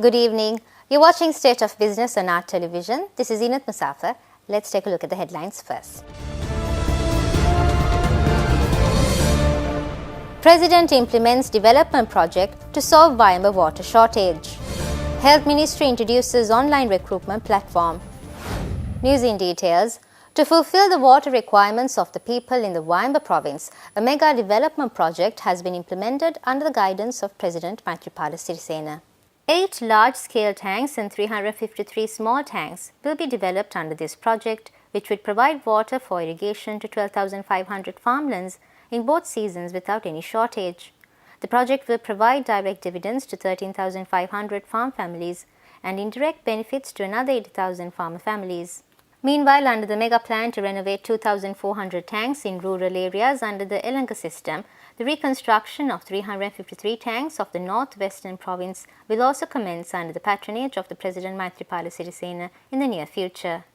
Good evening. You're watching State of Business on our television. This is Zinat Musafar. Let's take a look at the headlines first. President implements development project to solve Wayamba water shortage. Health Ministry introduces online recruitment platform. News in details. To fulfill the water requirements of the people in the Wayamba province, a mega development project has been implemented under the guidance of President Maithripala Sirisena. 8 large-scale tanks and 353 small tanks will be developed under this project, which would provide water for irrigation to 12,500 farmlands in both seasons without any shortage. The project will provide direct dividends to 13,500 farm families and indirect benefits to another 80,000 farmer families. Meanwhile, under the mega plan to renovate 2,400 tanks in rural areas under the Elanka system, the reconstruction of 353 tanks of the northwestern province will also commence under the patronage of the President Maithripala Sirisena in the near future.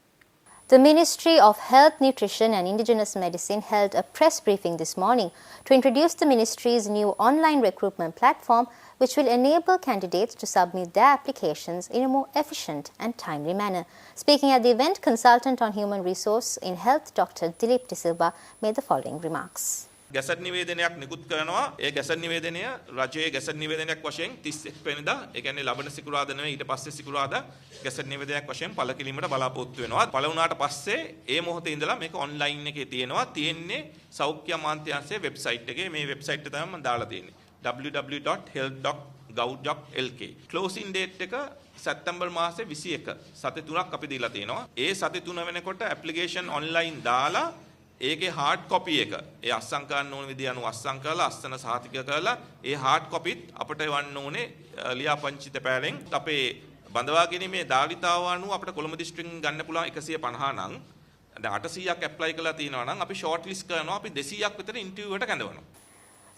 The Ministry of Health, Nutrition and Indigenous Medicine held a press briefing this morning to introduce the ministry's new online recruitment platform, which will enable candidates to submit their applications in a more efficient and timely manner. Speaking at the event, consultant on human resource in health Dr. Dilip De Silva made the following remarks. Gazette නිවේදනයක් නිකුත් කරනවා. ඒ gazette නිවේදනය රජයේ gazette නිවේදනයක් වශයෙන් 31 වෙනිදා, ඒ කියන්නේ ලබන සිකුරාදා නෙවෙයි ඊට පස්සේ සිකුරාදා ගැසට් නිවේදනයක් වශයෙන් පළ කිරීමට බලාපොරොත්තු වෙනවා. පළ වුණාට පස්සේ ඒ මොහොතේ ඉඳලා මේක ඔන්ලයින් එකේ තියෙනවා. තියෙන්නේ සෞඛ්‍ය අමාත්‍යාංශයේ වෙබ්සයිට් එකේ. මේ වෙබ්සයිට් එක තමයි මම දාලා තියෙන්නේ. www.health.gov.lk. ක්ලෝසින් ඩේට් එක සැප්තැම්බර් මාසේ 21. සති 3ක් අපි දීලා තියෙනවා. ඒ සති 3 වෙනකොට ඇප්ලිකේෂන් ඔන්ලයින් දාලා ඒකේ hard copy එක ඒ අස්සම් කරන්න ඕන විදිය අනුව අස්සම් කරලා අස්සන සහතික කරලා ඒ hard copyත් අපිට එවන්න ඕනේ ලියාපදිංචි තැපෑලෙන් අපේ බඳවා ගැනීමේ ධාරිතාව අනුව අපිට කොළඹ දිස්ත්‍රික්කෙන් ගන්න පුළුවන් 150 නම් දැන් 800ක් ඇප්ලයි කරලා තියෙනවා නම් අපි ෂෝට් ලිස්ට් කරනවා අපි 200ක් විතර ඉන්ටර්විව් එකට කැඳවනවා.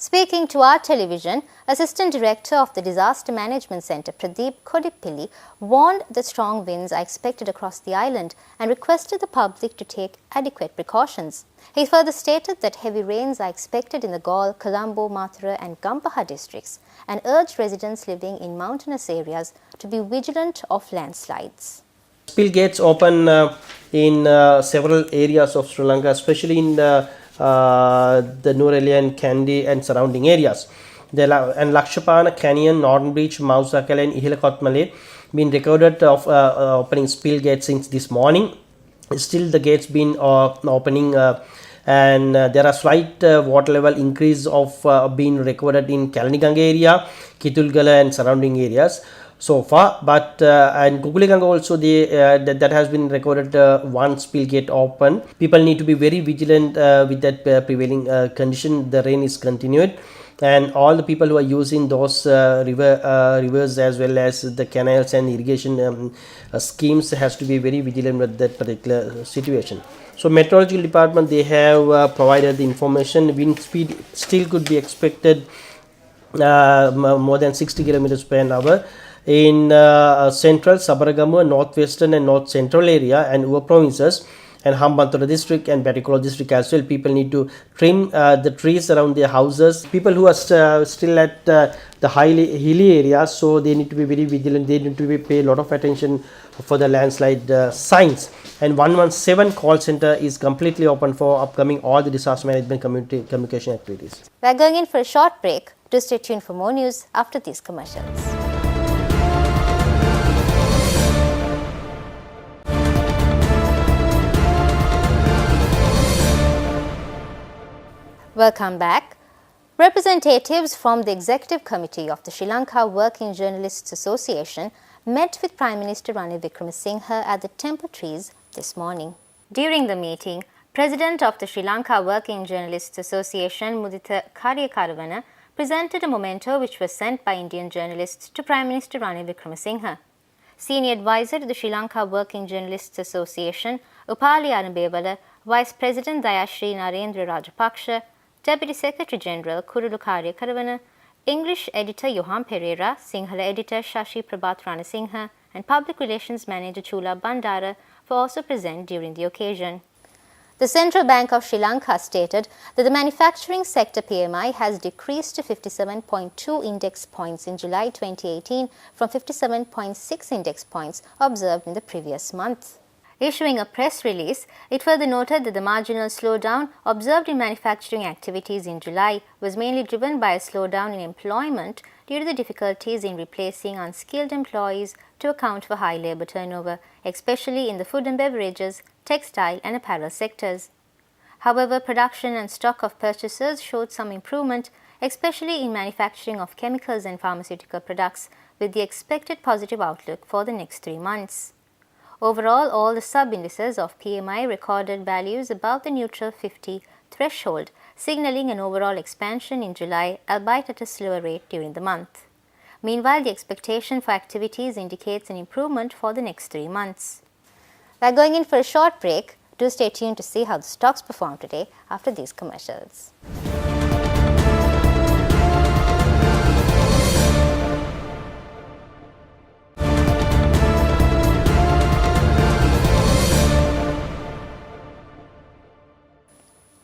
Speaking to our television, Assistant Director of the Disaster Management Centre, Pradeep Kodipilli, warned that strong winds are expected across the island and requested the public to take adequate precautions. He further stated that heavy rains are expected in the Galle, Colombo, Mathura and Gampaha districts and urged residents living in mountainous areas to be vigilant of landslides. Spill gates open in several areas of Sri Lanka, especially in the Nuwara and Kandy and surrounding areas. And Lakshapana Canyon, Northern Beach, Mausakala and Ihila Kotmale been recorded of opening spill gates since this morning. Still the gates been opening and there are slight water level increase of being recorded in Kalaniganga area, Kitulgala and surrounding areas so far, but and Kukuliganga also that has been recorded one spill gate open. People need to be very vigilant with that prevailing condition. The rain is continued and all the people who are using those rivers as well as the canals and irrigation schemes has to be very vigilant with that particular situation. So meteorological department, they have provided the information. Wind speed still could be expected more than 60 kilometers per hour in central, Sabaragamuwa, northwestern and north central area and Uva provinces and Hambantota district and Batticaloa district as well. People need to trim the trees around their houses. People who are still at the hilly areas, so they need to be very vigilant. They need to pay a lot of attention for the landslide signs. And 117 call center is completely open for upcoming all the disaster management communication activities. We're going in for a short break. Do stay tuned for more news after these commercials. Welcome back. Representatives from the Executive Committee of the Sri Lanka Working Journalists Association met with Prime Minister Ranil Wickremesinghe at the Temple Trees this morning. During the meeting, President of the Sri Lanka Working Journalists Association, Muditha Kariyakaravana, presented a memento which was sent by Indian journalists to Prime Minister Ranil Wickremesinghe. Senior Advisor to the Sri Lanka Working Journalists Association, Upali Arambewala, Vice President Dayashri Narendra Rajapaksa, Deputy Secretary General Kurulu Kariyakaravana, English Editor Johan Pereira, Sinhala Editor Shashi Prabhat Ranasinghe and Public Relations Manager Chula Bandara were also present during the occasion. The Central Bank of Sri Lanka stated that the manufacturing sector PMI has decreased to 57.2 index points in July 2018 from 57.6 index points observed in the previous month. Issuing a press release, it further noted that the marginal slowdown observed in manufacturing activities in July was mainly driven by a slowdown in employment due to the difficulties in replacing unskilled employees to account for high labour turnover, especially in the food and beverages, textile and apparel sectors. However, production and stock of purchases showed some improvement, especially in manufacturing of chemicals and pharmaceutical products, with the expected positive outlook for the next 3 months. Overall, all the sub-indices of PMI recorded values above the neutral 50 threshold, signalling an overall expansion in July, albeit at a slower rate during the month. Meanwhile, the expectation for activities indicates an improvement for the next 3 months. We are going in for a short break. Do stay tuned to see how the stocks perform today after these commercials.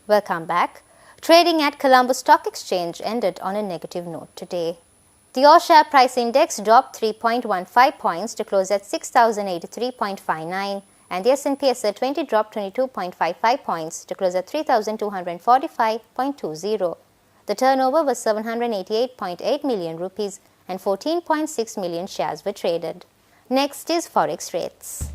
Welcome back. Trading at Colombo Stock Exchange ended on a negative note today. The All Share Price Index dropped 3.15 points to close at 6,083.59 and the S&P SL 20 dropped 22.55 points to close at 3,245.20. The turnover was 788.8 million rupees and 14.6 million shares were traded. Next is Forex rates.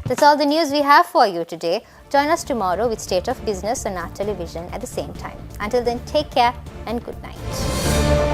That's all the news we have for you today. Join us tomorrow with State of Business on our television at the same time. Until then, take care and good night.